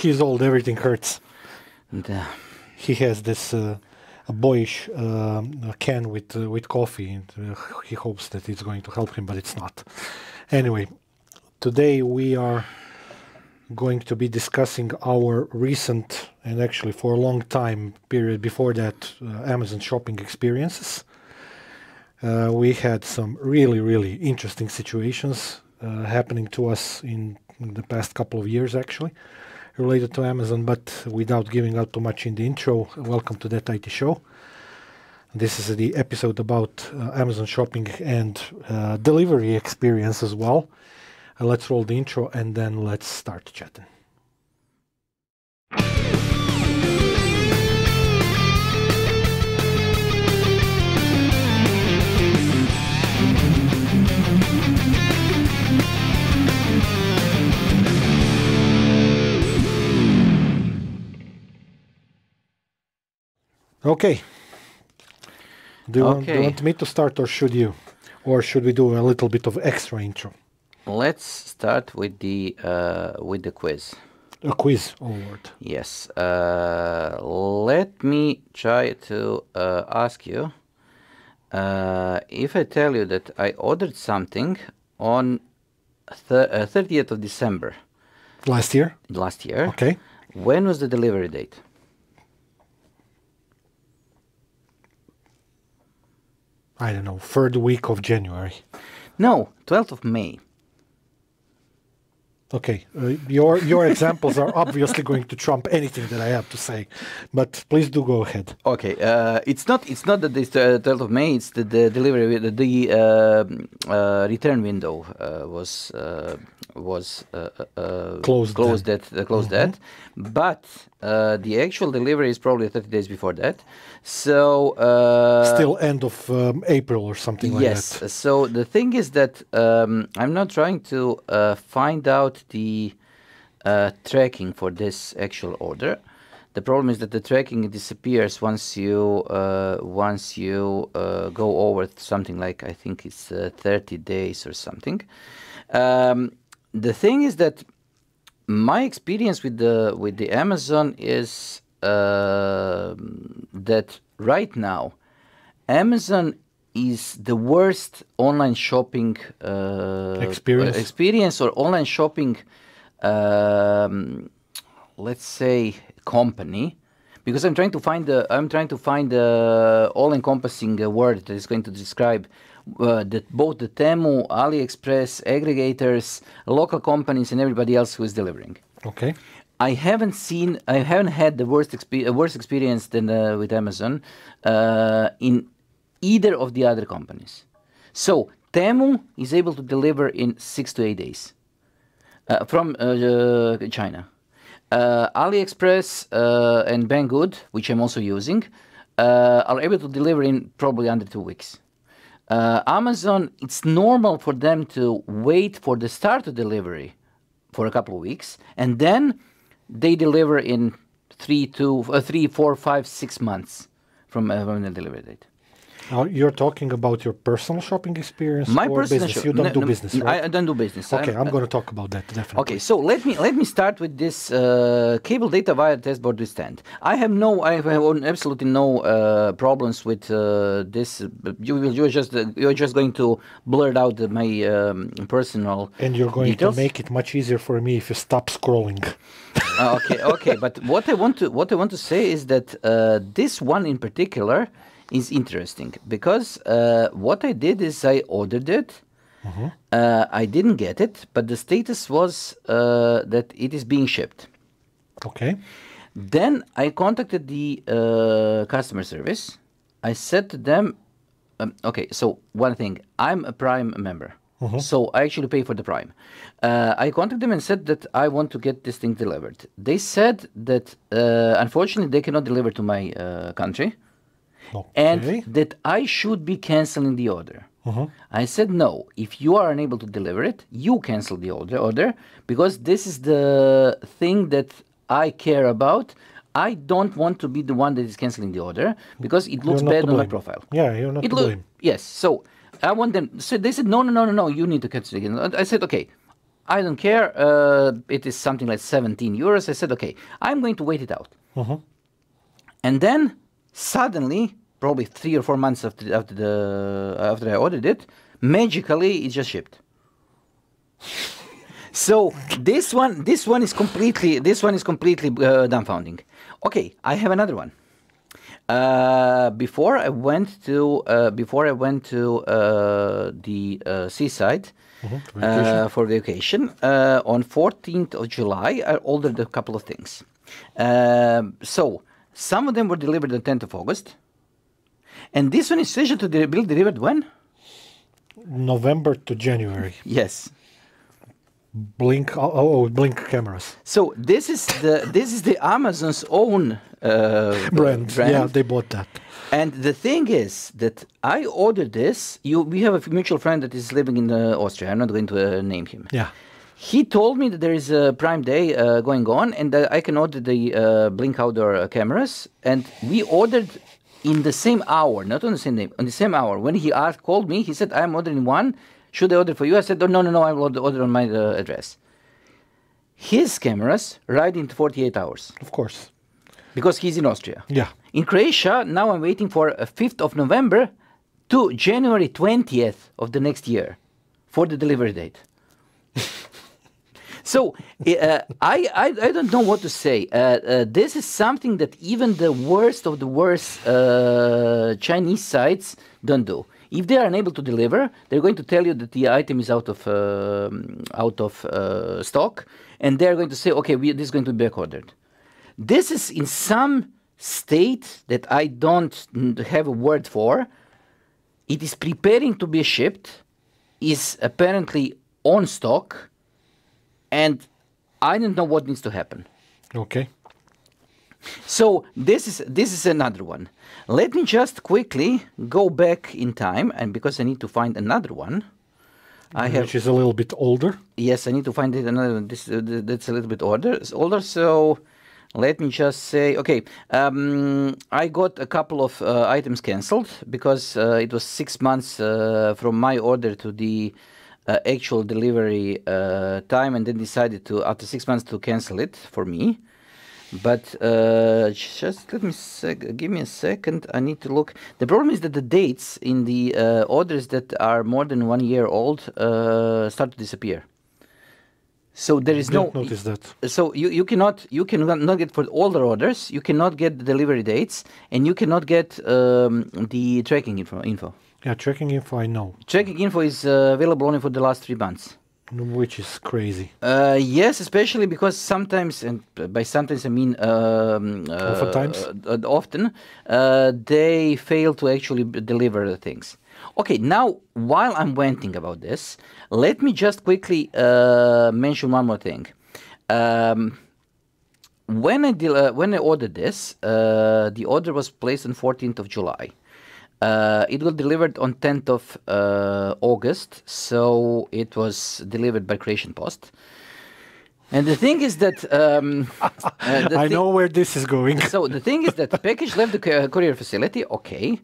He's old, everything hurts. And, He has this a boyish can with coffee, and he hopes that it's going to help him, but it's not. Anyway, today we are going to be discussing our recent, and actually for a long time period before that, Amazon shopping experiences. We had some really interesting situations happening to us in the past couple of years, actually, related to Amazon. But without giving out too much in the intro, welcome to That IT Show. This is the episode about Amazon shopping and delivery experience as well. Let's roll the intro and then let's start chatting. Okay. Do you want me to start, or should you? Or should we do a little bit of extra intro? let's start with the quiz. A quiz, oh Lord. Yes. Let me try to ask you if I tell you that I ordered something on 30th of December. Last year? Last year. Okay. When was the delivery date? I don't know, third week of January. No, 12th of May. Okay, your examples are obviously going to trump anything that I have to say, but please do go ahead. Okay, it's not that it's 12th of May. It's the delivery. The return window was closed. That, but the actual delivery is probably 30 days before that. So still end of April or something like that. Yes. So the thing is that I'm not trying to find out the tracking for this actual order. The problem is that the tracking disappears once you go over something like, I think it's 30 days or something. The thing is that my experience with the Amazon is that right now Amazon is the worst online shopping experience or online shopping, let's say, company, because I'm trying to find the all-encompassing word that is going to describe that both the Temu, AliExpress, aggregators, local companies, and everybody else who is delivering. Okay. I haven't had the worse experience than with Amazon in either of the other companies. So Temu is able to deliver in 6 to 8 days from China. AliExpress and Banggood, which I'm also using, are able to deliver in probably under 2 weeks. Amazon, it's normal for them to wait for the start of delivery for a couple of weeks, and then they deliver in 3, 4, 5, 6 months from the delivery date. You're talking about your personal shopping experience My or personal business? You don't do business, right? I don't do business. Okay, I'm going to talk about that, definitely. Okay, so let me start with this cable data via testboard withstand. I have absolutely no problems with this. You're just going to blurt out my personal. And you're going details. to make it much easier for me if you stop scrolling. Okay. But what I want to say is that this one in particular is interesting because what I did is I ordered it. Mm-hmm. I didn't get it, but the status was that it is being shipped. Okay. Then I contacted the customer service. I said to them, okay, so one thing, I'm a Prime member. Mm-hmm. So I actually pay for the Prime. I contacted them and said that I want to get this thing delivered. They said that unfortunately they cannot deliver to my country. Okay. And that I should be canceling the order. Uh-huh. I said, no, if you are unable to deliver it, you cancel the order because this is the thing that I care about. I don't want to be the one that is canceling the order because it looks bad on my profile. Yeah, you're not to blame. Yes, so I want them. So they said, no, you need to cancel it again. I said, okay, I don't care. It is something like 17 euros. I said, okay, I'm going to wait it out. And then suddenly, probably 3 or 4 months after I ordered it, magically it just shipped. So this one is completely dumbfounding. Okay, I have another one. Before I went to the seaside for vacation on 14th of July, I ordered a couple of things. So some of them were delivered on 10th of August, and this one is scheduled to be delivered when? November to January. Yes. Blink cameras. So this is the Amazon's own brand. Yeah, they bought that. And the thing is that I ordered this. We have a mutual friend that is living in Austria. I'm not going to name him. Yeah. He told me that there is a Prime Day going on, and that I can order the Blink outdoor cameras. And we ordered in the same hour, not on the same day, on the same hour. When he called me, he said, "I'm ordering one. Should I order for you?" I said, "Oh, no, I will order on my address." His cameras arrived in 48 hours. Of course. Because he's in Austria. Yeah. In Croatia, now I'm waiting for 5th of November to January 20th of the next year for the delivery date. So I don't know what to say. This is something that even the worst of the worst Chinese sites don't do. If they are unable to deliver, they're going to tell you that the item is out of stock, and they're going to say, okay, this is going to be back ordered. This is in some state that I don't have a word for. It is preparing to be shipped, is apparently on stock, and I don't know what needs to happen. Okay. So this is another one. Let me just quickly go back in time, and because I need to find another one, which is a little bit older. Yes, I need to find another one. That's a little bit older. So let me just say, okay, I got a couple of items cancelled because it was 6 months from my order to the actual delivery time, and then decided to, after 6 months, to cancel it for me. But just give me a second. I need to look. The problem is that the dates in the orders that are more than 1 year old start to disappear. So there is no. Notice that. So you cannot get for older orders. You cannot get the delivery dates, and you cannot get the tracking info. Yeah, tracking info I know. Tracking info is available only for the last 3 months. Which is crazy. Yes, especially because sometimes, and by sometimes I mean often, they fail to actually deliver the things. Okay, now while I'm venting about this, let me just quickly mention one more thing. When I ordered this, the order was placed on 14th of July. It was delivered on 10th of August, so it was delivered by Croatian Post. And the thing is that... I know where this is going. So the thing is that the package left the courier facility, okay,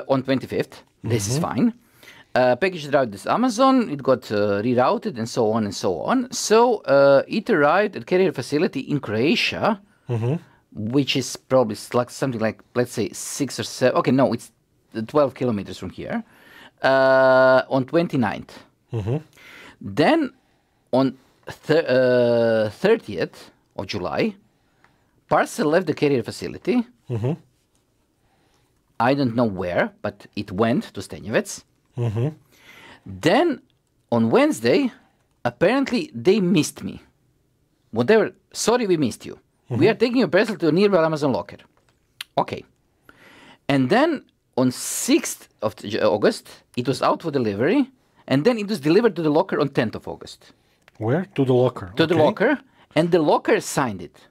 on 25th. This is fine. Package arrived at Amazon, it got rerouted and so on and so on. So it arrived at carrier facility in Croatia, which is probably like something like, let's say, 6 or 7... Okay, no, it's 12 kilometers from here, on 29th. Then on 30th of July, parcel left the carrier facility. I don't know where, but it went to Stenjevec. Then on Wednesday, apparently they missed me. Whatever, sorry we missed you. We are taking your parcel to a nearby Amazon locker. Okay. And then on 6th of August, it was out for delivery, and then it was delivered to the locker on 10th of August. Where? To the locker. To the locker, and the locker signed it.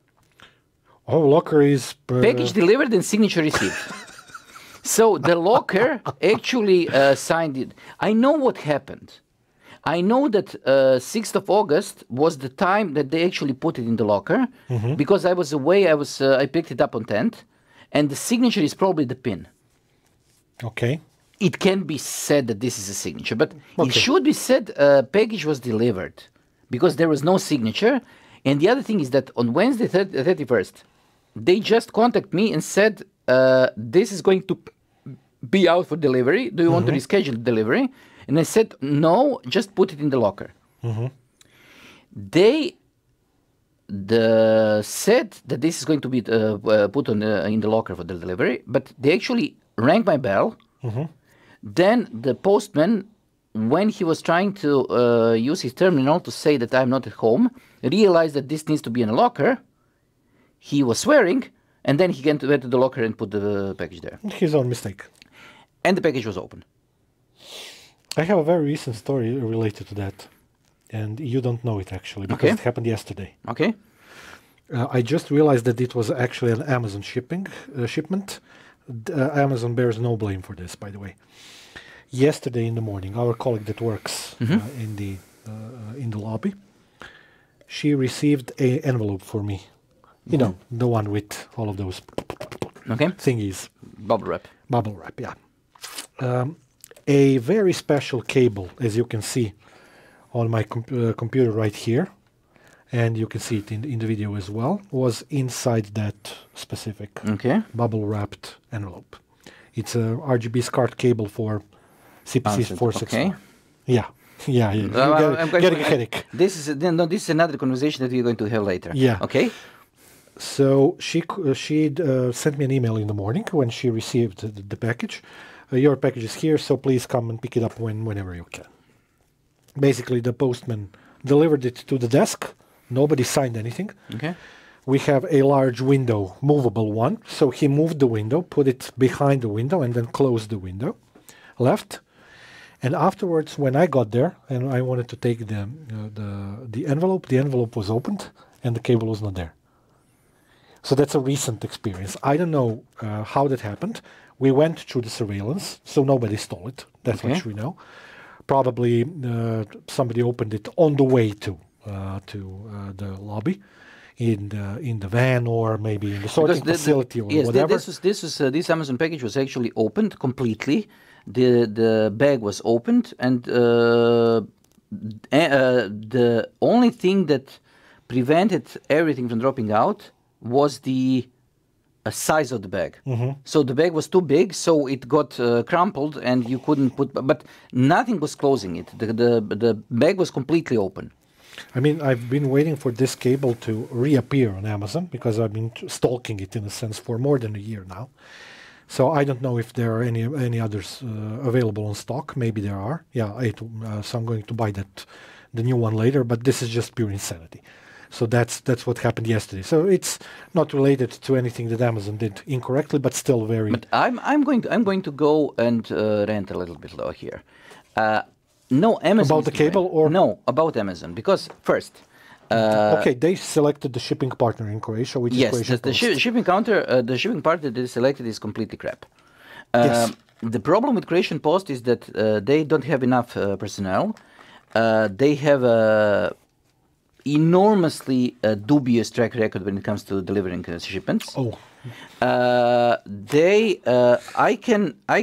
Oh, locker is... Package delivered and signature received. So the locker actually signed it. I know what happened. I know that 6th of August was the time that they actually put it in the locker, because I was away, I picked it up on 10th, and the signature is probably the pin. Okay. It can be said that this is a signature, but it should be said package was delivered. because there was no signature. And the other thing is that on Wednesday, 31st, they just contacted me and said, this is going to be out for delivery. Do you want to reschedule delivery? And I said, no, just put it in the locker. They said that this is going to be put on in the locker for the delivery, but they actually rang my bell. Then the postman, when he was trying to use his terminal to say that I'm not at home, realized that this needs to be in a locker. He was swearing, and then he went to the locker and put the package there. His own mistake. And the package was open. I have a very recent story related to that. And you don't know it actually, because it happened yesterday. Okay. I just realized that it was actually an Amazon shipment. Amazon bears no blame for this, by the way. Yesterday in the morning, our colleague that works in the lobby, she received an envelope for me. You know, the one with all of those thingies. Bubble wrap. Bubble wrap, yeah. A very special cable, as you can see on my computer right here, and you can see it in the video as well, was inside that specific bubble wrapped envelope. It's a RGB SCART cable for CPC 464. Yeah. I'm getting a headache. This is another conversation that we're going to have later. Yeah. Okay. So she sent me an email in the morning when she received the package. Your package is here, so please come and pick it up whenever you can. Basically, the postman delivered it to the desk. Nobody signed anything. Okay. We have a large window, movable one. So he moved the window, put it behind the window, and then closed the window, left. And afterwards, when I got there and I wanted to take the envelope was opened and the cable was not there. So that's a recent experience. I don't know how that happened. We went through the surveillance, so nobody stole it. That's what we know. Probably somebody opened it on the way to the lobby, in the van, or maybe in the sorting facility or whatever. This Amazon package was actually opened completely. The bag was opened, and the only thing that prevented everything from dropping out was the size of the bag. So the bag was too big, so it got crumpled, and you couldn't put. But nothing was closing it. The bag was completely open. I mean, I've been waiting for this cable to reappear on Amazon because I've been stalking it in a sense for more than a year now. So I don't know if there are any others available in stock. Maybe there are. Yeah, so I'm going to buy the new one later. But this is just pure insanity. So that's what happened yesterday. So it's not related to anything that Amazon did incorrectly, but still very. But I'm going to go and rant a little bit low here. No, Amazon. About the cable or no, about Amazon, because first. Okay, they selected the shipping partner in Croatia, which is Croatian Post. Yes, the shipping partner that they selected is completely crap. Yes. The problem with Croatian Post is that they don't have enough personnel. They have a enormously dubious track record when it comes to delivering shipments. Oh. I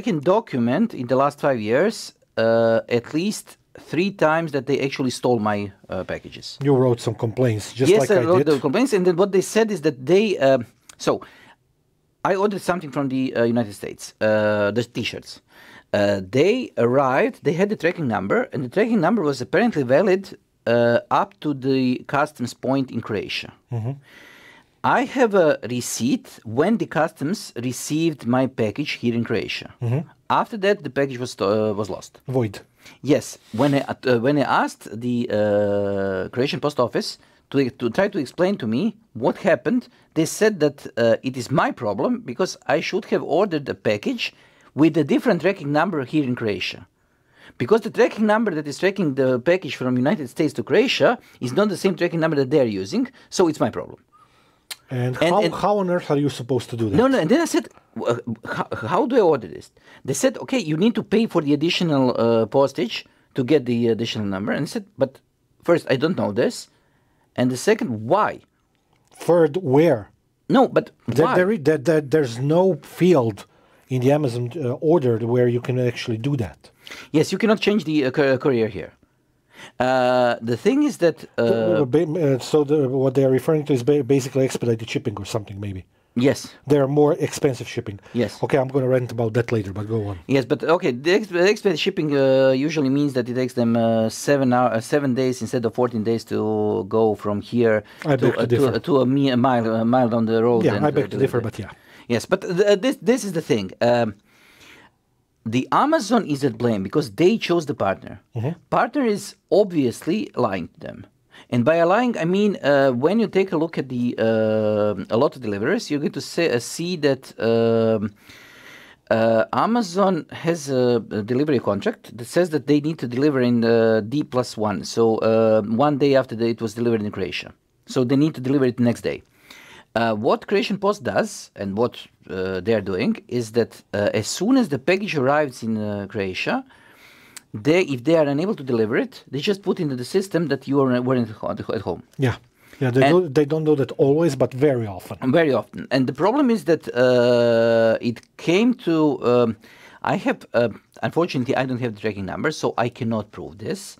can document in the last 5 years at least 3 times that they actually stole my packages. You wrote some complaints, just like I did. Yes, I wrote the complaints, and then what they said is that they. So, I ordered something from the United States, the T-shirts. They arrived. They had the tracking number, and the tracking number was apparently valid up to the customs point in Croatia. I have a receipt when the customs received my package here in Croatia. After that, the package was lost. Void. Yes. When I asked the Croatian post office to try to explain to me what happened, they said that it is my problem because I should have ordered a package with a different tracking number here in Croatia. Because the tracking number that is tracking the package from United States to Croatia is not the same tracking number that they are using, so it's my problem. And how on earth are you supposed to do that? No, and then I said, how do I order this? They said, okay, you need to pay for the additional postage to get the additional number. And I said, but first, I don't know this. And the second, why? Third, where? No, but why? There's no field in the Amazon order where you can actually do that. Yes, you cannot change the courier here. The thing is that So what they are referring to is basically expedited shipping or something, maybe. yes, They are more expensive shipping. yes. Okay, I'm going to rant about that later, but go on. Yes, but okay, the expedited shipping usually means that it takes them 7 days instead of 14 days to go from here I beg to differ. to a mile down the road. Yeah, and, I beg to differ, deliver. but yeah. Yes, but this is the thing. The Amazon is at blame because they chose the partner. Partner is obviously lying to them. And by lying, I mean when you take a look at the a lot of deliverers, you're going to see that Amazon has a delivery contract that says that they need to deliver in D+1. So 1 day after it was delivered in Croatia. So they need to deliver it the next day. What Croatian Post does and what they are doing is that as soon as the package arrives in Croatia, if they are unable to deliver it, they just put into the system that you weren't at home. Yeah. Yeah, they don't do that always, but very often. Very often. And the problem is that it came to... I have... unfortunately, I don't have the tracking number, so I cannot prove this.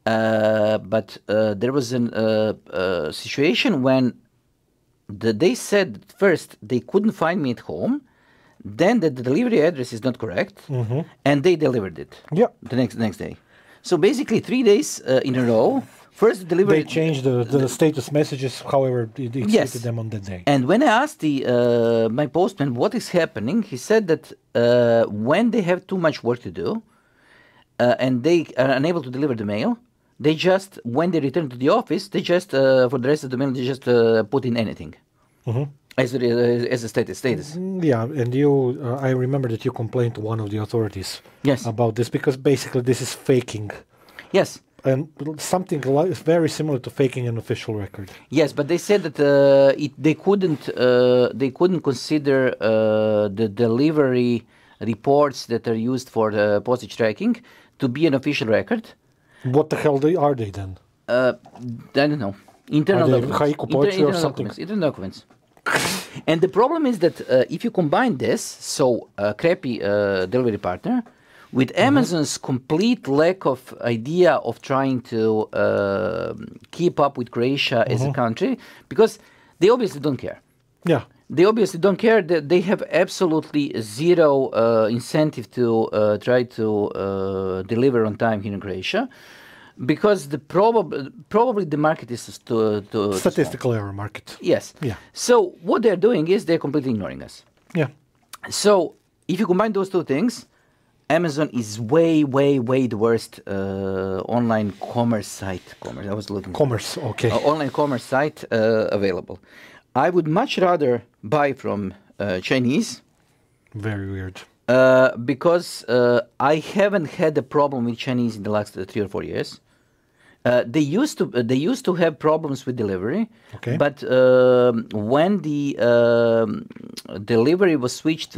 But there was a situation when they said first they couldn't find me at home, then the delivery address is not correct, and they delivered it the next day. So basically 3 days in a row, first the delivery... They changed the status messages, however it suited them on that day. And when I asked my postman what is happening, he said that when they have too much work to do and they are unable to deliver the mail, they just, when they return to the office, they just, for the rest of the mail, they just put in anything as a status. Yeah, and I remember that you complained to one of the authorities about this, because basically this is faking. Yes. And something very similar to faking an official record. Yes, but they said that they couldn't consider the delivery reports that are used for the postage tracking to be an official record. What the hell are they then? I don't know. Internal documents. Or something? Internal documents. And the problem is that if you combine this, so crappy delivery partner, with Amazon's complete lack of idea of trying to keep up with Croatia as a country, because they obviously don't care. Yeah. They obviously don't care. They have absolutely zero incentive to try to deliver on time here in Croatia, because probably the market is to statistical error market. Yes. Yeah. So what they're doing is they're completely ignoring us. Yeah. So if you combine those two things, Amazon is way the worst online commerce site. I was looking. Commerce, okay. Online commerce site available. I would much rather buy from Chinese. Very weird. Because I haven't had a problem with Chinese in the last 3 or 4 years. They used to have problems with delivery, but when the delivery was switched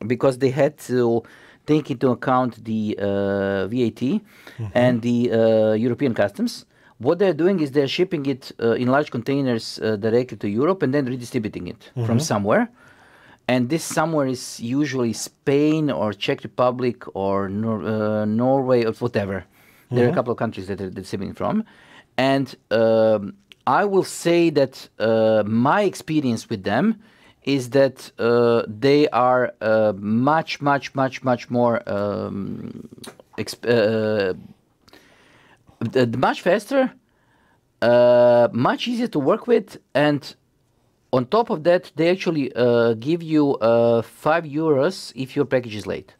because they had to take into account the VAT and the European customs, what they're doing is they're shipping it in large containers directly to Europe and then redistributing it from somewhere. And this somewhere is usually Spain or Czech Republic or Norway or whatever. There are a couple of countries that they're shipping from. And I will say that my experience with them is that they are much more much faster, much easier to work with, and on top of that, they actually give you €5 if your package is late.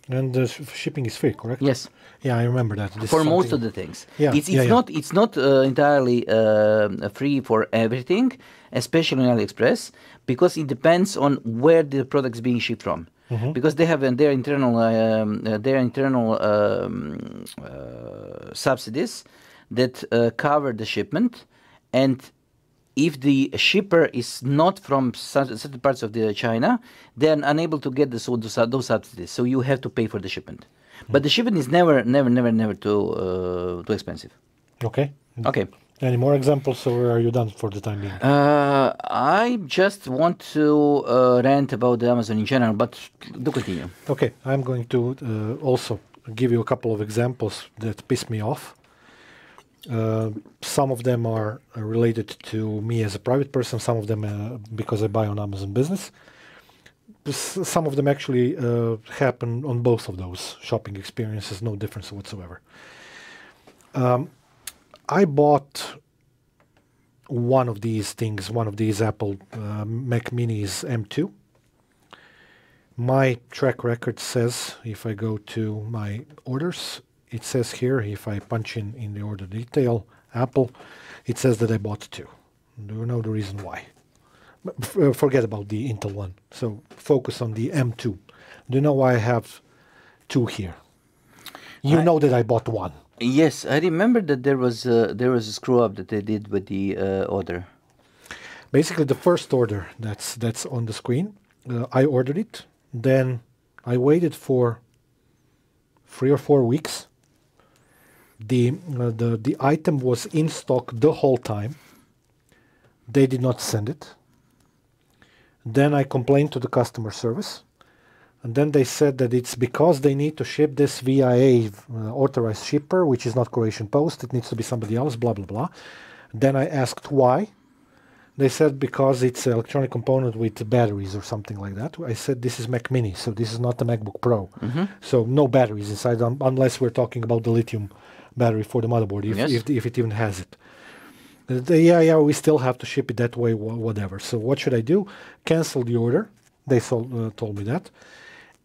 And the shipping is free, correct? Yes. Yeah, I remember that. For most of the things. Yeah. It's not entirely free for everything, especially on AliExpress, because it depends on where the product is being shipped from. Because they have their internal subsidies that cover the shipment, and if the shipper is not from certain parts of China, they are unable to get those subsidies. So you have to pay for the shipment. But the shipment is never too expensive. Okay. Okay. Any more examples, or are you done for the time being? I just want to rant about the Amazon in general, but do continue. Okay, I'm going to also give you a couple of examples that piss me off. Some of them are related to me as a private person, some of them because I buy on Amazon Business. Some of them actually happen on both of those shopping experiences, no difference whatsoever. I bought one of these things, one of these Apple Mac Minis M2. My track record says, if I go to my orders, it says here, if I punch in the order detail, Apple, it says that I bought two. Do you know the reason why? Forget about the Intel one. So focus on the M2. Do you know why I have two here? You know that I bought one. Yes, I remember that there was a screw up that they did with the order. Basically, the first order that's on the screen, I ordered it. Then I waited for 3 or 4 weeks. The item was in stock the whole time. They did not send it. Then I complained to the customer service. And then they said that it's because they need to ship this via a authorized shipper, which is not Croatian Post. It needs to be somebody else, blah, blah, blah. Then I asked why. They said because it's an electronic component with batteries or something like that. I said this is Mac Mini, so this is not the MacBook Pro. So no batteries inside, unless we're talking about the lithium battery for the motherboard, if it even has it. Yeah, we still have to ship it that way, whatever. So what should I do? Cancel the order. They told me that.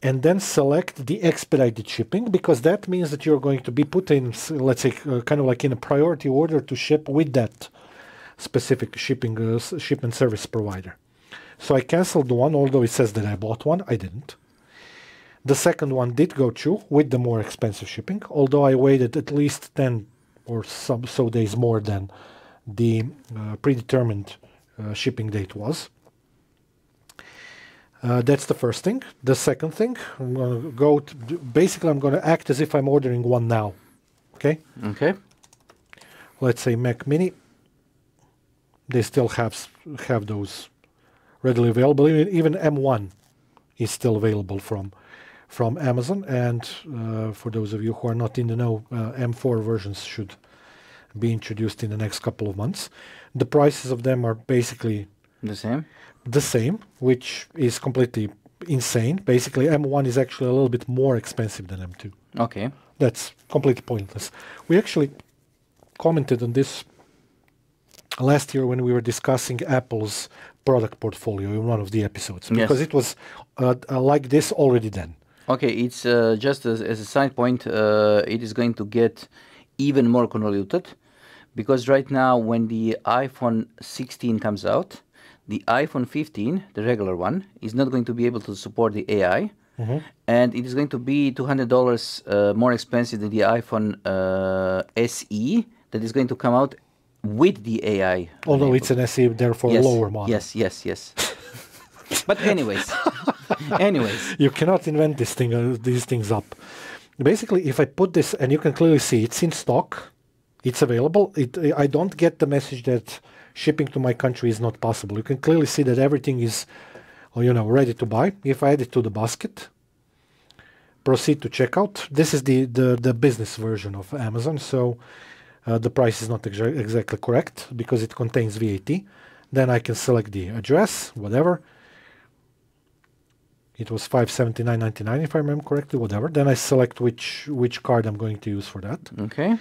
And then select the expedited shipping, because that means that you're going to be put in, let's say, kind of like in a priority order to ship with that specific shipment service provider. So I canceled the one, although it says that I bought one. I didn't. The second one did go through with the more expensive shipping, although I waited at least 10 or so days more than the predetermined shipping date was. That's the first thing. The second thing, I'm going to go to, basically I'm going to act as if I'm ordering one now. Okay? Okay. Let's say Mac Mini. They still have those readily available. Even M1 is still available from Amazon. And for those of you who are not in the know, M4 versions should be introduced in the next couple of months. The prices of them are basically the same, which is completely insane. Basically, M1 is actually a little bit more expensive than M2. Okay. That's completely pointless. We actually commented on this last year when we were discussing Apple's product portfolio in one of the episodes, because it was like this already then. Okay, it's just as a side point, it is going to get even more convoluted, because right now when the iPhone 16 comes out, the iPhone 15, the regular one, is not going to be able to support the AI, and it is going to be $200 more expensive than the iPhone SE that is going to come out with the AI. Although it's an SE, therefore lower model. Yes. But anyways. You cannot invent these things up. Basically, if I put this, and you can clearly see it's in stock, it's available. I don't get the message that shipping to my country is not possible. You can clearly see that everything is, ready to buy. If I add it to the basket, proceed to checkout. This is the business version of Amazon, so the price is not exactly correct because it contains VAT. Then I can select the address, whatever. It was $579.99 if I remember correctly, whatever. Then I select which card I'm going to use for that. Okay.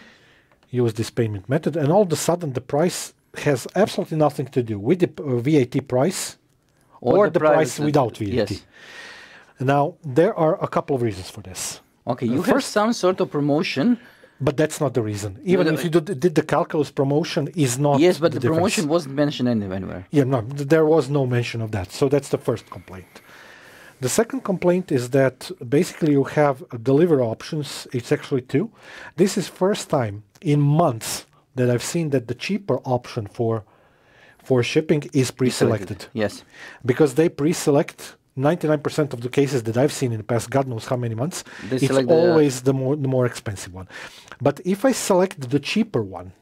Use this payment method, and all of a sudden the price has absolutely nothing to do with the VAT price or the price without VAT. Yes. Now, there are a couple of reasons for this. Okay, you have some sort of promotion. But that's not the reason. Even if you did the calculus promotion is not. Yes, but the difference. promotion wasn't mentioned anywhere. Yeah, no, there was no mention of that. So that's the first complaint. The second complaint is that basically you have delivery options. It's actually two. This is first time in months that I've seen that the cheaper option for shipping is pre-selected. Yes. Because they pre-select 99% of the cases that I've seen in the past, God knows how many months, it's always the more expensive one. But if I select the cheaper one,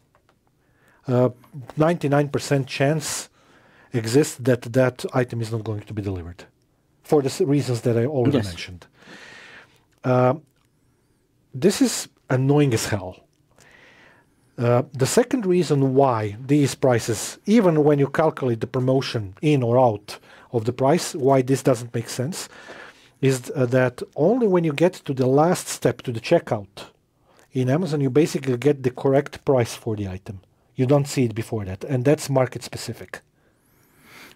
99% chance exists that item is not going to be delivered, for the reasons that I already mentioned. this is annoying as hell. The second reason why these prices, even when you calculate the promotion in or out of the price, why this doesn't make sense, is that only when you get to the last step, to the checkout in Amazon, you basically get the correct price for the item. You don't see it before that, and that's market specific.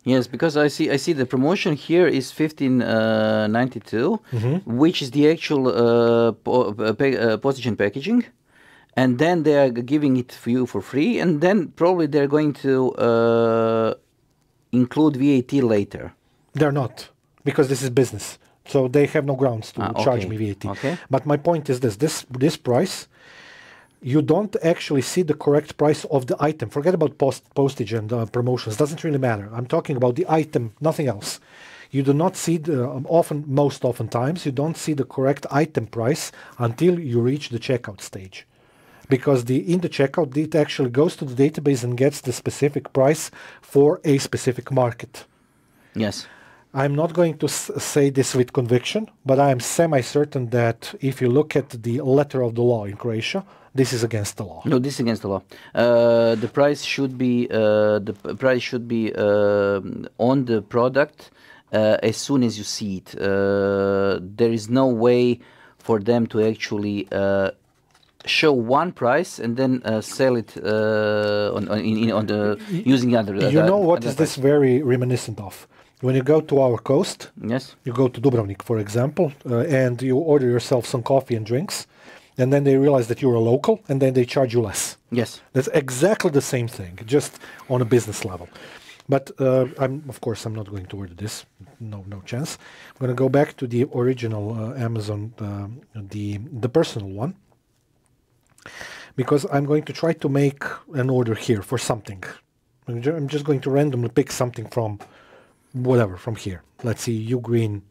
Yes, because I see the promotion here is 15.92, which is the actual postage and packaging, and then they are giving it for you for free, and then probably they're going to include VAT later. They're not, because this is business, so they have no grounds to charge me VAT. Okay. But my point is this price, you don't actually see the correct price of the item. Forget about postage and promotions. Doesn't really matter. I'm talking about the item, nothing else. You do not see most oftentimes, you don't see the correct item price until you reach the checkout stage. Because in the checkout, it actually goes to the database and gets the specific price for a specific market. Yes. I'm not going to say this with conviction, but I am semi-certain that if you look at the letter of the law in Croatia, this is against the law. No, this is against the law. The price should be on the product as soon as you see it. There is no way for them to actually show one price and then sell it using other. You know what is this very reminiscent of? When you go to our coast, yes, you go to Dubrovnik, for example, and you order yourself some coffee and drinks, and then they realize that you're a local, and then they charge you less. Yes. That's exactly the same thing, just on a business level. But of course, I'm not going to order this. No chance. I'm going to go back to the original Amazon, the personal one, because I'm going to try to make an order here for something. I'm just going to randomly pick something from whatever from here. Let's see, Ugreen,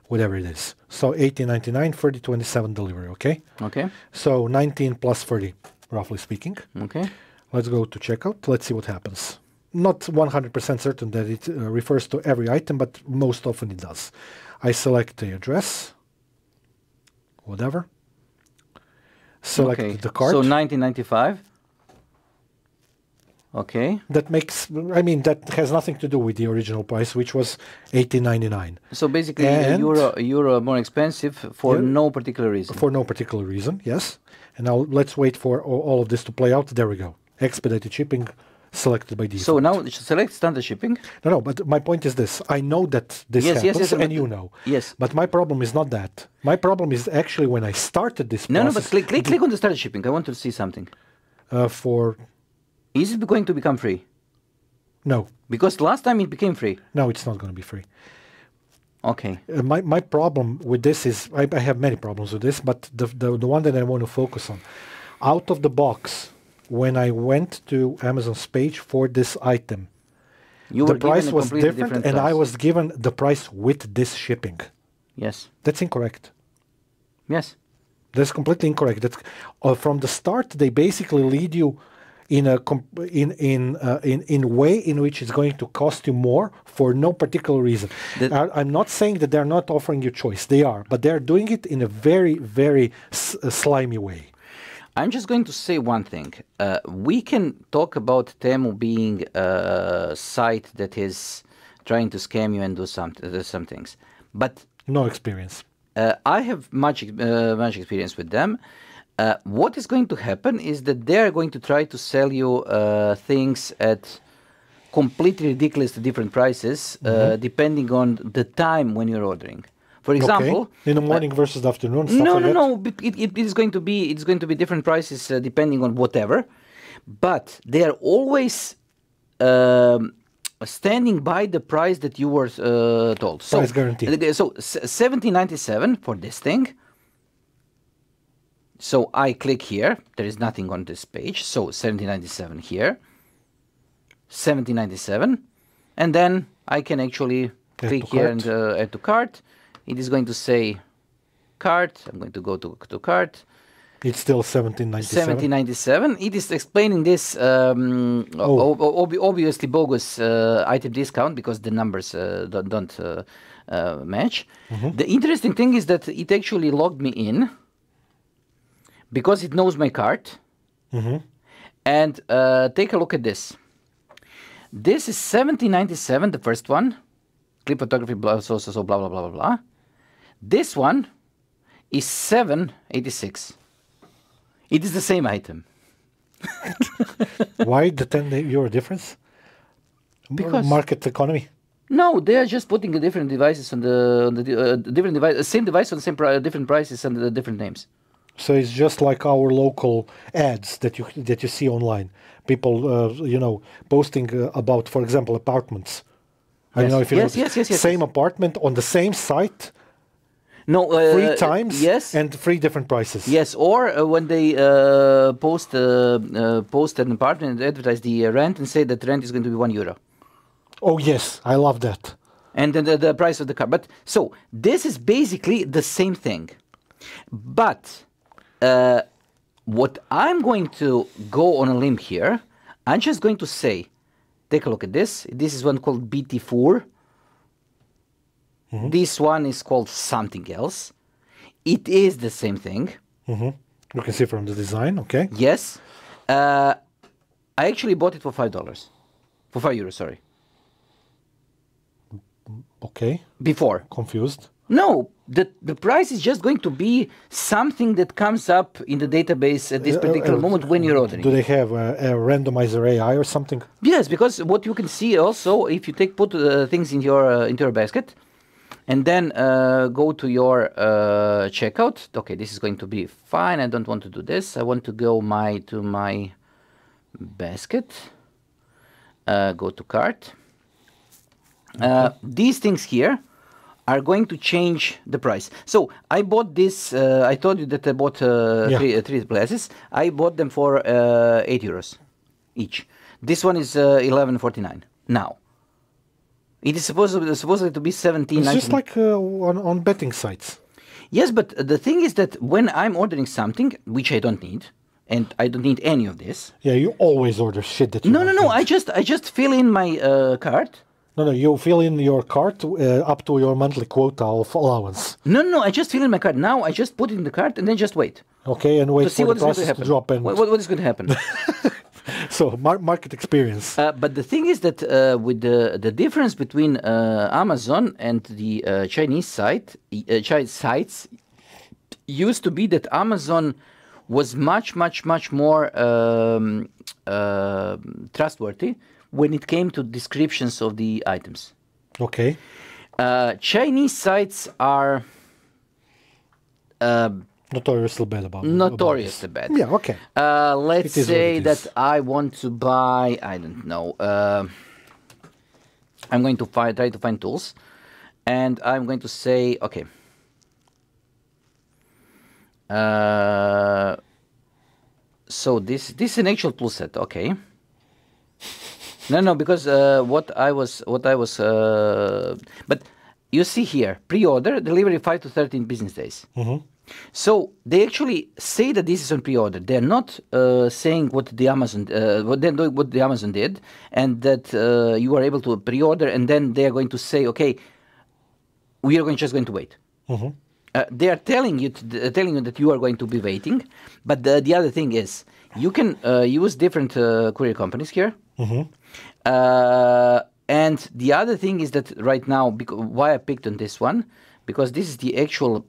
whatever it is. So 18.99, 30.27 delivery. Okay. Okay. So 19 plus 30, roughly speaking. Okay. Let's go to checkout. Let's see what happens. Not 100% certain that it refers to every item, but most often it does. I select the address, whatever. Select the cart. So 19.95. Okay. That has nothing to do with the original price, which was 18.99. So basically, euro more expensive for no particular reason. For no particular reason, yes. And now let's wait for all of this to play out. There we go. Expedited shipping selected by default. So now select standard shipping. No, but my point is this. I know that this happens, and you know. Yes. But my problem is not that. My problem is actually when I started this process. No, but click on the standard shipping. I want to see something. Is it going to become free? No. Because last time it became free. No, it's not going to be free. Okay. My problem with this is, I have many problems with this, but the one that I want to focus on. Out of the box, when I went to Amazon's page for this item, the price was different, and I was given the price with this shipping. Yes. That's incorrect. Yes. That's completely incorrect. That's, from the start, they basically lead you in a way in which it's going to cost you more for no particular reason. I'm not saying that they're not offering you choice. They are, but they're doing it in a very, very slimy way. I'm just going to say one thing. We can talk about Temu being a site that is trying to scam you and do some things, but no experience. I have much experience with them. What is going to happen is that they are going to try to sell you things at completely ridiculous different prices, depending on the time when you're ordering. For example, in the morning versus the afternoon. No. It is going to be different prices depending on whatever, but they are always standing by the price that you were told. Price guarantee. So 17.97 for this thing. So I click here. There is nothing on this page. So 17.97 here, 17.97, and then I can actually click here and add to cart. It is going to say cart. I'm going to go to cart. It's still 17.97. 17.97. It is explaining this obviously bogus item discount because the numbers don't match. The interesting thing is that it actually logged me in. because it knows my cart. And take a look at this. This is 1797, the first one. Clip photography, blah, so, blah, blah, blah, blah, blah. This one is 786. It is the same item. Why the €10 difference? Because market economy. No, they are just putting the different devices on the different device, same device on the same different prices and the different names. So it's just like our local ads that you see online. People, posting about, for example, apartments. I don't know if you know. Yes. Same apartment on the same site. No, 3 times. Yes. And 3 different prices. Yes, or when they post an apartment and advertise the rent and say that rent is going to be €1. Oh yes, I love that. And then the price of the car. But so this is basically the same thing. But what I'm going to go on a limb here, I'm just going to say, take a look at this. This is one called BT4. This one is called something else. It is the same thing. You can see from the design, okay? Yes. I actually bought it for $5. For €5, sorry. Okay. Before. Confused. No, the price is just going to be something that comes up in the database at this particular moment when you're ordering. Do they have a randomizer AI or something? Yes, because what you can see also, if you put things in your basket, and then go to your checkout. Okay, this is going to be fine. I don't want to do this. I want to go to my basket. Go to cart. These things here are going to change the price. So I bought this. I told you that I bought three glasses. I bought them for €8 each. This one is $11.49 now. It is supposedly to be $17.99. It's just like on betting sites. Yes, but the thing is that when I'm ordering something which I don't need, and I don't need any of this. Yeah, you always order shit that you don't No. need. I just fill in my cart. No, you fill in your cart up to your monthly quota of allowance. No, I just fill in my cart. Now I just put it in the cart and then just wait. Okay, and wait To see for what the is going to process happen. to drop in. What is going to happen? So, market experience. But the thing is that with the difference between Amazon and the Chinese sites used to be that Amazon was much more trustworthy when it came to descriptions of the items. Okay. Chinese sites are Notoriously bad about notoriously bad. Yeah, okay. Let's say that I want to buy, I don't know, I'm going to try to find tools, and I'm going to say, okay. So this is an actual tool set, okay. No, because what I was, but you see here, pre-order, delivery 5 to 13 business days. So they actually say that this is on pre-order. They're not saying what the Amazon did, and that you are able to pre-order, and then they are going to say, okay, we are just going to wait. They are telling you that you are going to be waiting, but the other thing is you can use different courier companies here. And the other thing is that right now, why I picked on this one, because this is the actual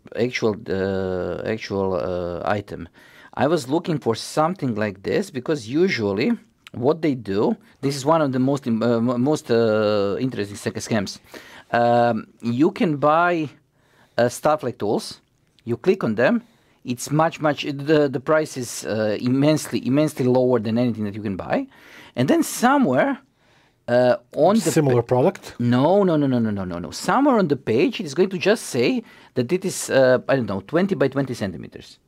item. I was looking for something like this because usually what they do, this is one of the most interesting scams. You can buy stuff like tools. You click on them. It's much the price is immensely lower than anything that you can buy, and then somewhere. On the similar product? No. Somewhere on the page, it is going to just say that it is, 20 by 20 centimeters.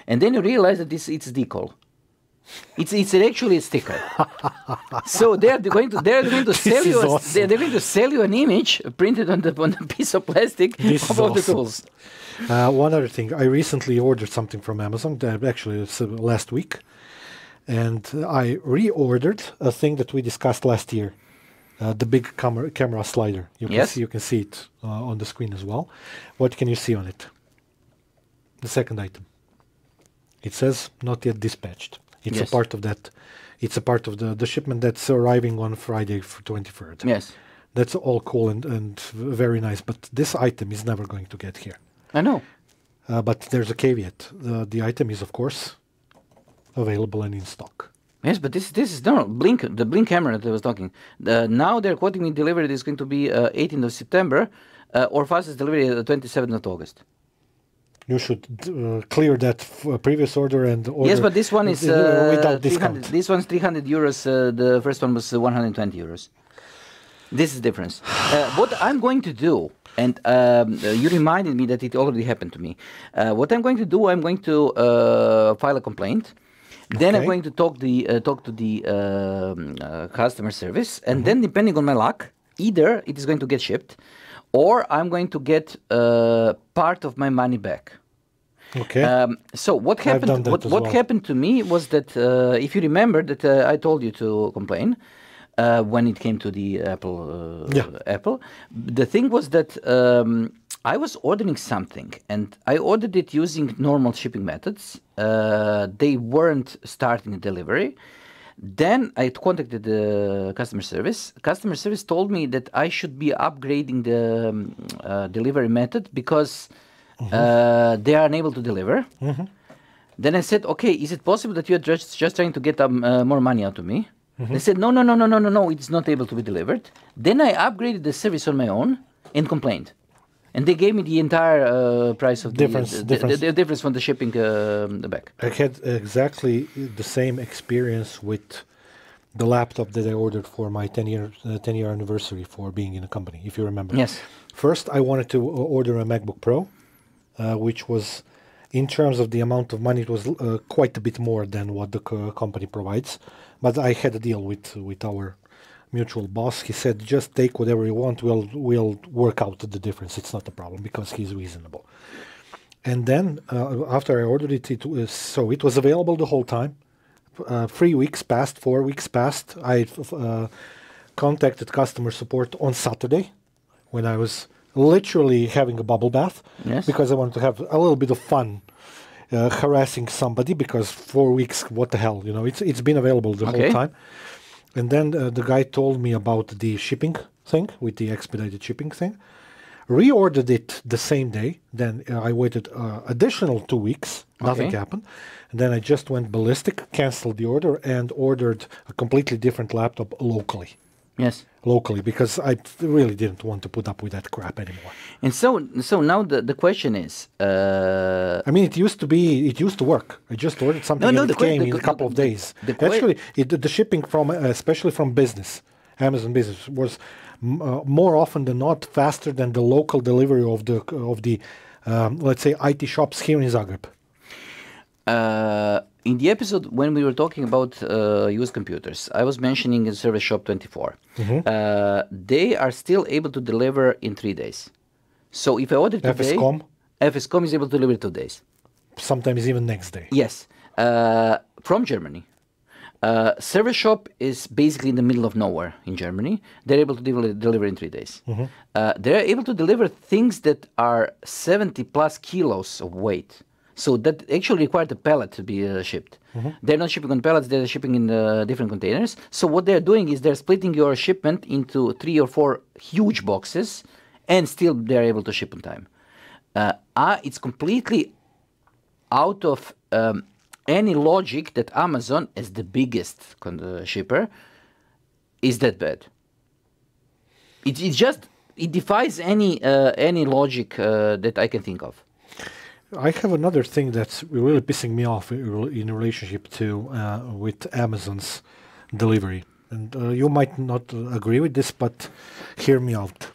And then you realize that it's decal. It's actually a sticker. So they're going to sell you. Awesome. They're going to sell you an image printed on the piece of plastic of all the tools. One other thing, I recently ordered something from Amazon. Actually, it's last week. And I reordered a thing that we discussed last year, the big camera slider. You can see it on the screen as well. What can you see on it? The second item. It says not yet dispatched. It's Yes. a part of that. It's a part of the shipment that's arriving on Friday for 23rd. Yes. That's all cool and very nice, but this item is never going to get here. I know. But there's a caveat. The item is, of course, available and in stock. Yes, but this is no the blink camera that I was talking. Now they're quoting me delivery is going to be 18th of September, or fastest delivery 27th of August. You should clear that previous order and order. Yes, but this one is without discount. This one's 300 euros. The first one was 120 euros. This is the difference. What I'm going to do, and you reminded me that it already happened to me. What I'm going to do, I'm going to file a complaint. Then I'm going to talk to the customer service, and then depending on my luck, either it is going to get shipped, or I'm going to get part of my money back. Okay. So what happened? What happened to me was that if you remember that I told you to complain when it came to the Apple. Apple, the thing was that I was ordering something, and I ordered it using normal shipping methods. They weren't starting the delivery. Then I contacted the customer service. Customer service told me that I should be upgrading the delivery method because they are unable to deliver. Then I said, okay, is it possible that you're just trying to get more money out of me? They said, no, it's not able to be delivered. Then I upgraded the service on my own and complained. And they gave me the entire price of the difference from the shipping back. I had exactly the same experience with the laptop that I ordered for my 10-year anniversary for being in a company, if you remember. Yes. First, I wanted to order a MacBook Pro, which was, in terms of the amount of money, it was quite a bit more than what the company provides. But I had a deal with our mutual boss. He said, just take whatever you want. We'll work out the difference. It's not a problem because he's reasonable. And then after I ordered it, it was available the whole time. 3 weeks passed, 4 weeks passed. I contacted customer support on Saturday when I was literally having a bubble bath. Yes. Because I wanted to have a little bit of fun harassing somebody, because 4 weeks, what the hell, it's been available the whole time. And then the guy told me about the shipping thing, with the expedited shipping thing. Reordered it the same day. Then I waited additional 2 weeks. Nothing happened. And then I just went ballistic, canceled the order, and ordered a completely different laptop locally. Yes. Locally, because I really didn't want to put up with that crap anymore. And so now the question is... I mean, it used to work. I just ordered something and it came in a couple of days. Actually, the shipping from, especially from business, Amazon Business, was more often than not faster than the local delivery of the let's say, IT shops here in Zagreb. In the episode when we were talking about used computers, I was mentioning in Service Shop 24. They are still able to deliver in 3 days. So if I order today, FSCom is able to deliver 2 days. Sometimes even next day. Yes, from Germany. Service Shop is basically in the middle of nowhere in Germany. They're able to deliver in 3 days. They're able to deliver things that are 70 plus kilos of weight. So that actually required a pallet to be shipped. They're not shipping on pallets, they're shipping in different containers. So what they're doing is they're splitting your shipment into 3 or 4 huge boxes, and still they're able to ship on time. It's completely out of any logic that Amazon, as the biggest shipper, is that bad. It defies any logic that I can think of. I have another thing that's really pissing me off in relationship to with Amazon's delivery, and you might not agree with this, but hear me out.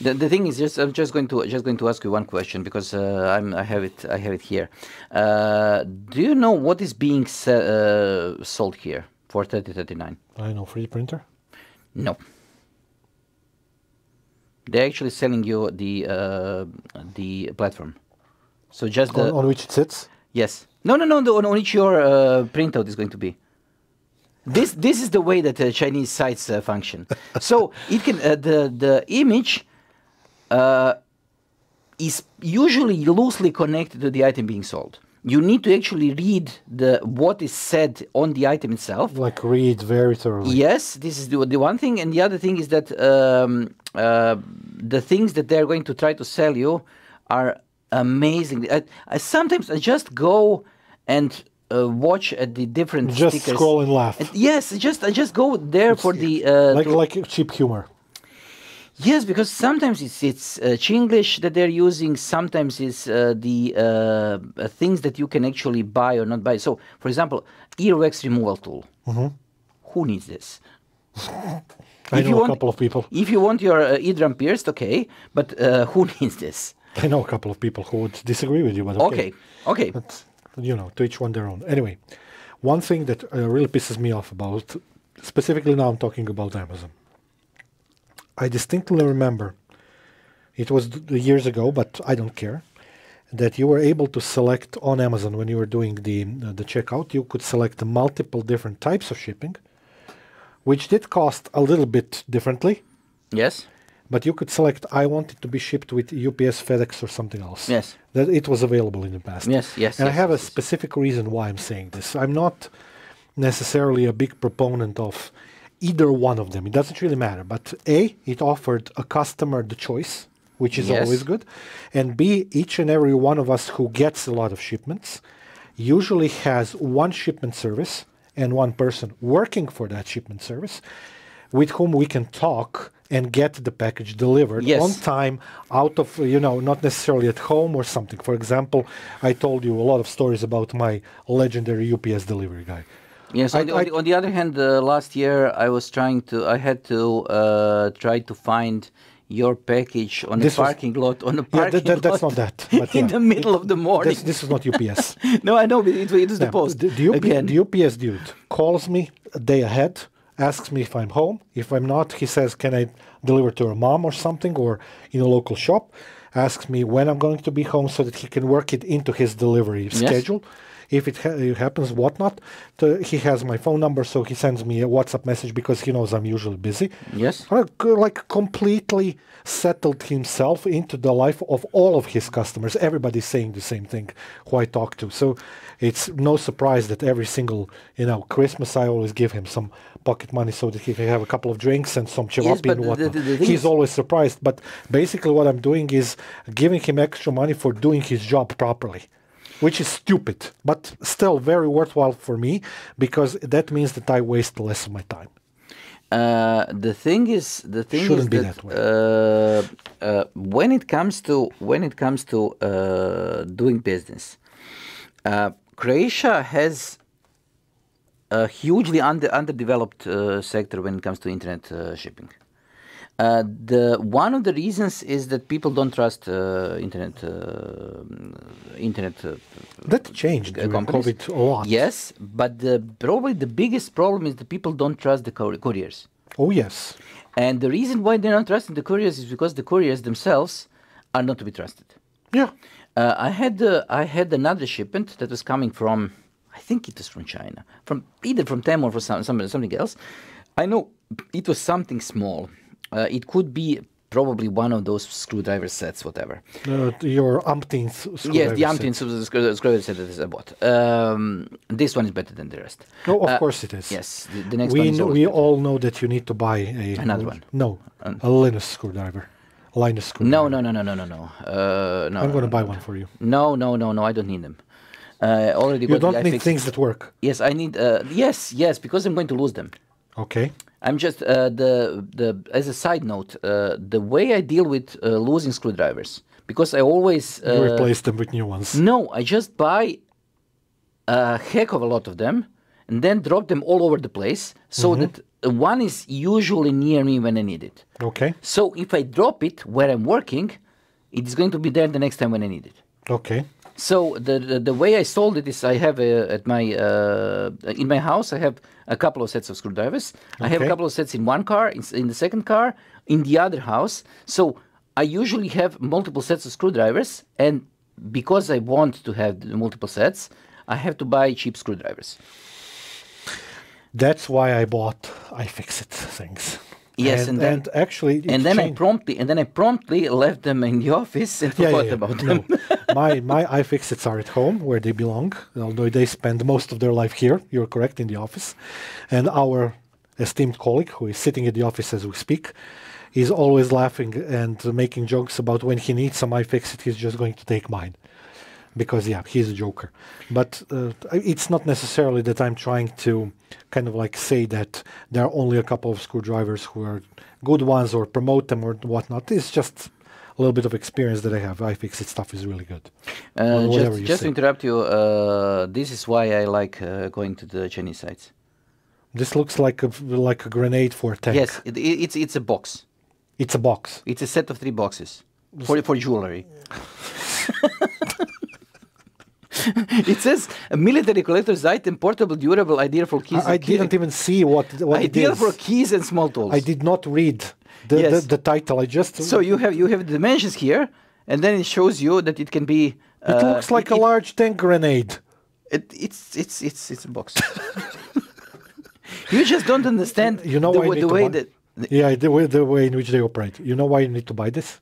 The thing is, I'm just going to ask you one question, because I have it here. Do you know what is being sold here for 3039? I know, 3D printer. No. They're actually selling you the platform. So just on which it sits? Yes. No. On which your printout is going to be. This is the way that Chinese sites function. So it can the image is usually loosely connected to the item being sold. you need to actually read what is said on the item itself. Like read very thoroughly. Yes, this is the one thing, and the other thing is that the things that they're going to try to sell you are amazing. Sometimes I just go and watch at the different Just stickers. scroll and laugh. Yes, I just go there for the like cheap humor. Yes, because sometimes it's Chinglish that they're using. Sometimes it's the things that you can actually buy or not buy. So, for example, earwax removal tool. Who needs this? I know a couple of people. If you want your eardrum pierced, okay, but who needs this? I know a couple of people who would disagree with you, but okay. Okay. But, to each one their own. Anyway, one thing that really pisses me off about, specifically now I'm talking about Amazon. I distinctly remember, it was years ago, but I don't care, that you were able to select on Amazon when you were doing the checkout, you could select multiple different types of shipping, which did cost a little bit differently. Yes. But you could select, I want it to be shipped with UPS, FedEx, or something else. Yes. That it was available in the past. Yes. And I have a specific reason why I'm saying this. I'm not necessarily a big proponent of either one of them. It doesn't really matter. But A, it offered a customer the choice, which is always good. And B, each and every one of us who gets a lot of shipments usually has one shipment service and one person working for that shipment service with whom we can talk and get the package delivered on time, out of, not necessarily at home or something. For example, I told you a lot of stories about my legendary UPS delivery guy. Yes. On the other hand, last year I had to try to find your package on a parking lot. That's not that. But in the middle of the morning. This is not UPS. No, I know, but it is the post. The UPS dude calls me a day ahead, asks me if I'm home. If I'm not, he says, can I deliver to her mom or something, or in a local shop? Asks me when I'm going to be home so that he can work it into his delivery schedule. If it happens, whatnot. He has my phone number, so he sends me a WhatsApp message because he knows I'm usually busy. Yes. Like completely settled himself into the life of all of his customers. Everybody's saying the same thing who I talk to. So it's no surprise that every single, Christmas I always give him some pocket money so that he can have a couple of drinks and some cevapi and whatnot. He's always surprised. But basically what I'm doing is giving him extra money for doing his job properly, which is stupid, but still very worthwhile for me because that means that I waste less of my time. The thing is that way. When it comes to doing business, Croatia has a hugely underdeveloped sector when it comes to internet shipping. One of the reasons is that people don't trust internet. That changed during COVID a lot. Yes, but probably the biggest problem is that people don't trust the couriers. Oh yes. And the reason why they're not trusting the couriers is because the couriers themselves are not to be trusted. Yeah. I had another shipment that was coming from, I think it was from China, either from Temu or from something else. I know it was something small. It could be probably one of those screwdriver sets, whatever. Your umpteenth screwdriver Yes, the umpteenth screwdriver set that I bought. This one is better than the rest. No, of course it is. Yes, the next one is always we better. all know that you need to buy another one. No, a Linus screwdriver. Linus screwdriver. No. No, I'm going to buy one for you. No, I don't need them. Already you don't need things that work. Yes, I need. Yes, because I'm going to lose them. Okay. I'm just as a side note, the way I deal with losing screwdrivers, because I always you replace them with new ones. No, I just buy a heck of a lot of them and then drop them all over the place so that one is usually near me when I need it. Okay. So if I drop it where I'm working, it is going to be there the next time when I need it. Okay. So the way I solved it is I have in my house I have a couple of sets of screwdrivers. Okay. I have a couple of sets in one car, in the second car, in the other house. So I usually have multiple sets of screwdrivers, and because I want to have the multiple sets, I have to buy cheap screwdrivers. That's why I bought iFixit things. Yes, and then I promptly left them in the office and forgot about them. my iFixits are at home where they belong, although they spend most of their life here. You're correct, in the office. And our esteemed colleague, who is sitting at the office as we speak, is always laughing and making jokes about when he needs some iFixit, he's just going to take mine. Because, yeah, he's a joker. But it's not necessarily that I'm trying to kind of like say that there are only a couple of screwdrivers who are good ones or promote them or whatnot. It's just a little bit of experience that I have. iFixit stuff is really good. Just to interrupt you, this is why I like going to the Chinese sites. This looks like a grenade for a tank. Yes, it's a box. It's a box. It's a set of 3 boxes for jewelry. It says a military collector's item, portable, durable, ideal for keys. I didn't even see what ideal it is. for keys and small tools. I did not read the title. I just so you have the dimensions here, and then it shows you that it can be. It looks like a large tank grenade. It's a box. You just don't understand the way in which they operate. You know why you need to buy this?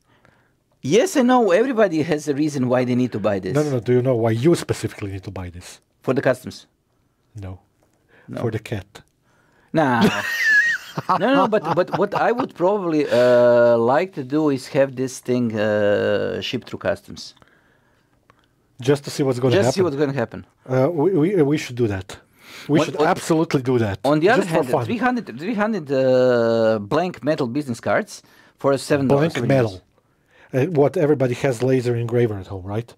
Yes, I know. Everybody has a reason why they need to buy this. No. Do you know why you specifically need to buy this? For the customs. No. For the cat. Nah. No. But what I would probably like to do is have this thing shipped through customs. Just to see what's going to happen. Just see what's going to happen. We should do that. We should absolutely do that. On the other hand, 300 blank metal business cards for $7. Blank metal. What everybody has laser engraver at home, right?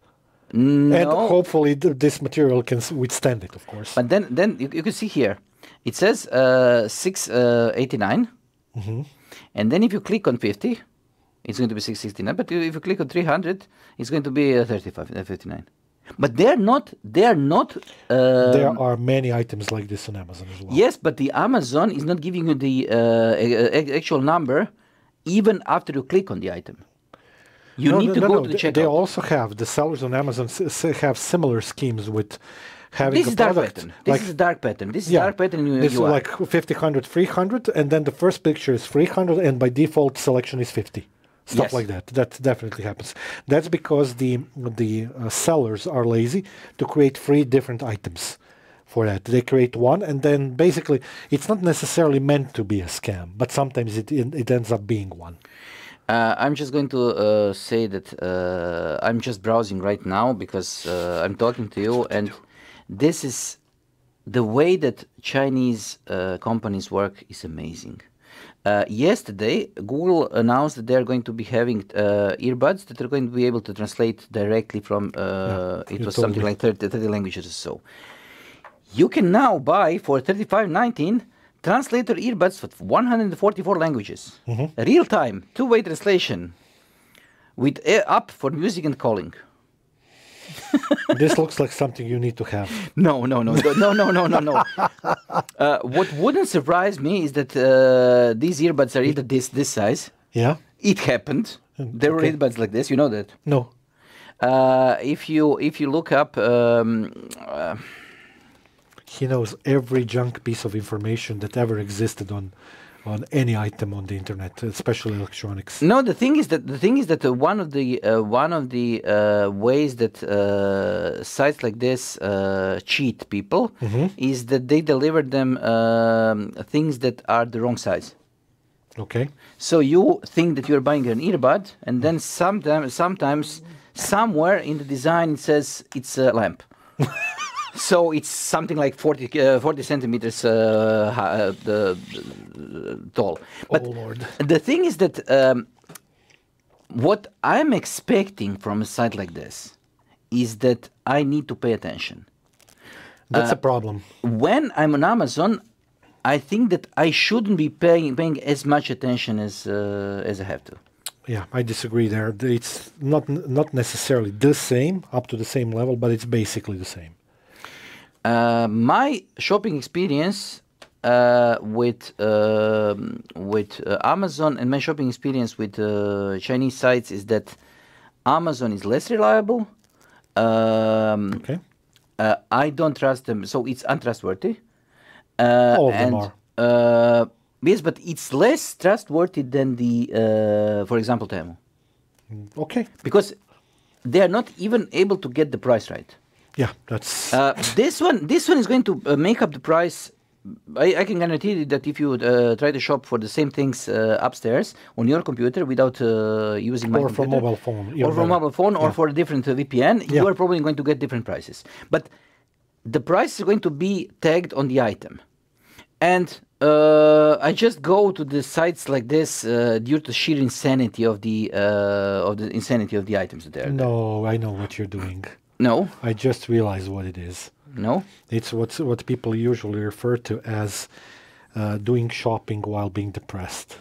No. And hopefully this material can withstand it, of course. But then you can see here, it says $689, and then if you click on 50, it's going to be $669. But if you click on 300, it's going to be $59. But they're not. There are many items like this on Amazon as well. Yes, but the Amazon is not giving you the actual number, even after you click on the item. You need to go to the checkout. They also have, the sellers on Amazon have similar schemes with having this a is dark product. pattern. This is a dark pattern. This is dark pattern in This is UI. like 50, 100, 300, and then the first picture is 300, and by default selection is 50. Stuff like that. That definitely happens. That's because the sellers are lazy to create 3 different items for that. They create one, and then basically it's not necessarily meant to be a scam, but sometimes it ends up being one. I'm just going to say that I'm just browsing right now because I'm talking to you, and this is the way that Chinese companies work is amazing. Yesterday, Google announced that they're going to be having earbuds that are going to be able to translate directly from, it was something like 30 languages or so. You can now buy for $35.19 translator earbuds for 144 languages. Real-time, 2-way translation with app for music and calling. This looks like something you need to have. No. What wouldn't surprise me is that these earbuds are either this size. Yeah. It happened. There were earbuds like this. You know that? No. If you look up. He knows every junk piece of information that ever existed on any item on the internet, especially electronics. No, the thing is that one of the ways that sites like this cheat people is that they deliver them things that are the wrong size. Okay. So you think that you're buying an earbud, and then sometimes somewhere in the design it says it's a lamp. So it's something like 40 centimeters tall. But oh, Lord. The thing is that what I'm expecting from a site like this is that I need to pay attention. That's a problem. When I'm on Amazon, I think that I shouldn't be paying as much attention as I have to. Yeah, I disagree there. It's not necessarily the same, up to the same level, but it's basically the same. My shopping experience with Amazon and my shopping experience with Chinese sites is that Amazon is less reliable. Okay. I don't trust them, so it's untrustworthy. All of them are. Yes, but it's less trustworthy than the, for example, Temu. Okay. Because they are not even able to get the price right. Yeah, that's This one is going to make up the price. I can guarantee you that if you try to shop for the same things upstairs on your computer without using my or computer, from mobile phone, even or from better. mobile phone, or Yeah. for a different VPN, Yeah. you are probably going to get different prices. But the price is going to be tagged on the item, and I just go to the sites like this due to sheer insanity of the insanity of the items there. No, I know what you're doing. No, I just realized what it is. no. It's what people usually refer to as doing shopping while being depressed.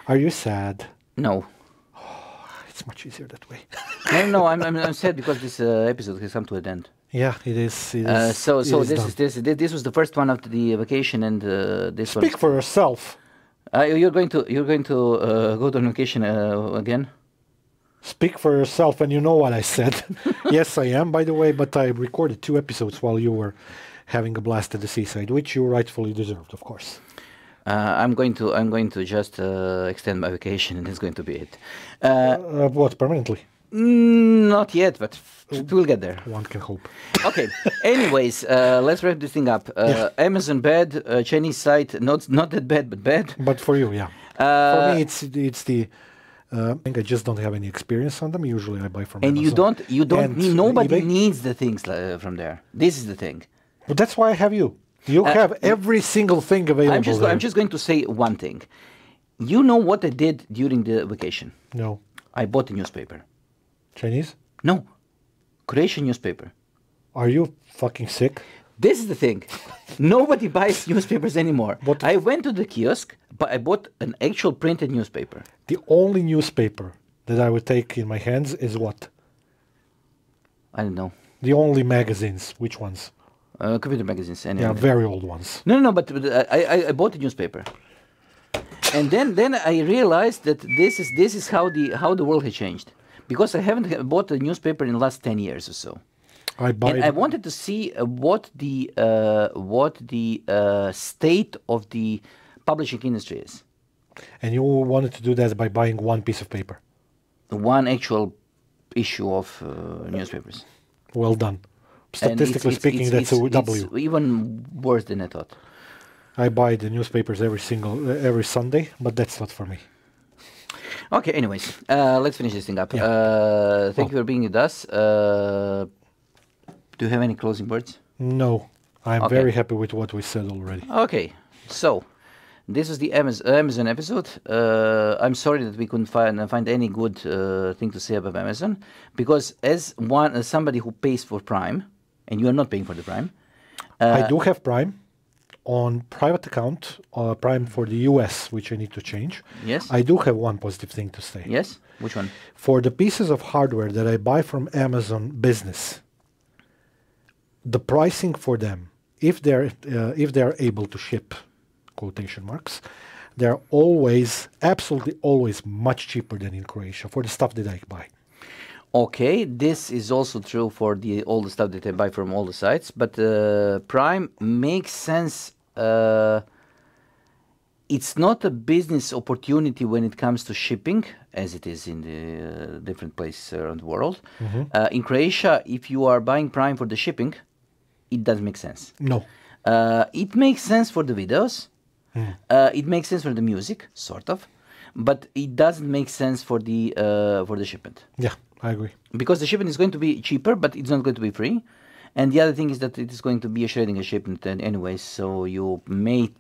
Are you sad? No. It's much easier that way. No, I'm sad because this episode has come to an end. Yeah, it is. It is So it is done. this was the first one after the vacation, and this one. Speak for yourself. You're going to go to vacation again. Speak for yourself, and you know what I said. Yes, I am, by the way, but I recorded 2 episodes while you were having a blast at the seaside, which you rightfully deserved, of course. I'm going to just extend my vacation, and that's going to be it. What, permanently? Not yet, but we'll get there. One can hope. Okay. Anyways, let's wrap this thing up. Amazon bad, Chinese site not that bad, but bad. But for you, yeah. For me, it's the... I think I just don't have any experience on them. Usually I buy from And Amazon. you don't And need, nobody eBay. needs the things from there. This is the thing. But that's why I have you. You have every single thing available there. I'm just going to say one thing. You know what I did during the vacation? No. I bought a newspaper. Chinese? No. Croatian newspaper. Are you fucking sick? This is the thing. Nobody buys newspapers anymore. But- I went to the kiosk, but I bought an actual printed newspaper. The only newspaper that I would take in my hands is what? I don't know. The only magazines. Which ones? Computer magazines. Anyway. Yeah, very old ones. No, but I bought a newspaper, and then I realized that this is how the world has changed, because I haven't bought a newspaper in the last 10 years or so, and I wanted to see what the state of the publishing industry is. And you wanted to do that by buying one piece of paper. One actual issue of newspapers. Well done. And Statistically speaking, that's a W. It's even worse than I thought. I buy the newspapers every Sunday, but that's not for me. Okay, anyways, let's finish this thing up. Thank you for being with us. Do you have any closing words? No, I'm Okay. very happy with what we said already. Okay, so this is the Amazon episode. I'm sorry that we couldn't find any good thing to say about Amazon, because as somebody who pays for Prime, and you are not paying for the Prime. I do have Prime on private account, Prime for the US, which I need to change. Yes. I do have one positive thing to say. Yes? Which one? For the pieces of hardware that I buy from Amazon Business, the pricing for them, if they're able to ship, quotation marks, they're always, absolutely always much cheaper than in Croatia for the stuff that I buy. Okay, this is also true for all the stuff that I buy from all the sites, but Prime makes sense. It's not a business opportunity when it comes to shipping, as it is in the different places around the world. In Croatia, if you are buying Prime for the shipping, it doesn't make sense. No. It makes sense for the videos. It makes sense for the music, sort of, but it doesn't make sense for the shipment. Yeah, I agree. Because the shipment is going to be cheaper, but it's not going to be free. And the other thing is that it is going to be a Schrödinger shipment anyway, so you may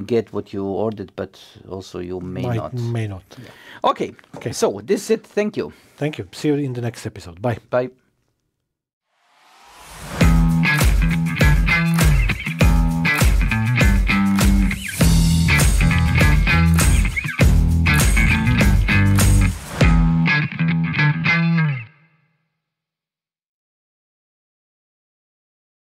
get what you ordered, but also you may not. May not. Yeah. Okay, so this is it. Thank you. Thank you. See you in the next episode. Bye. Bye.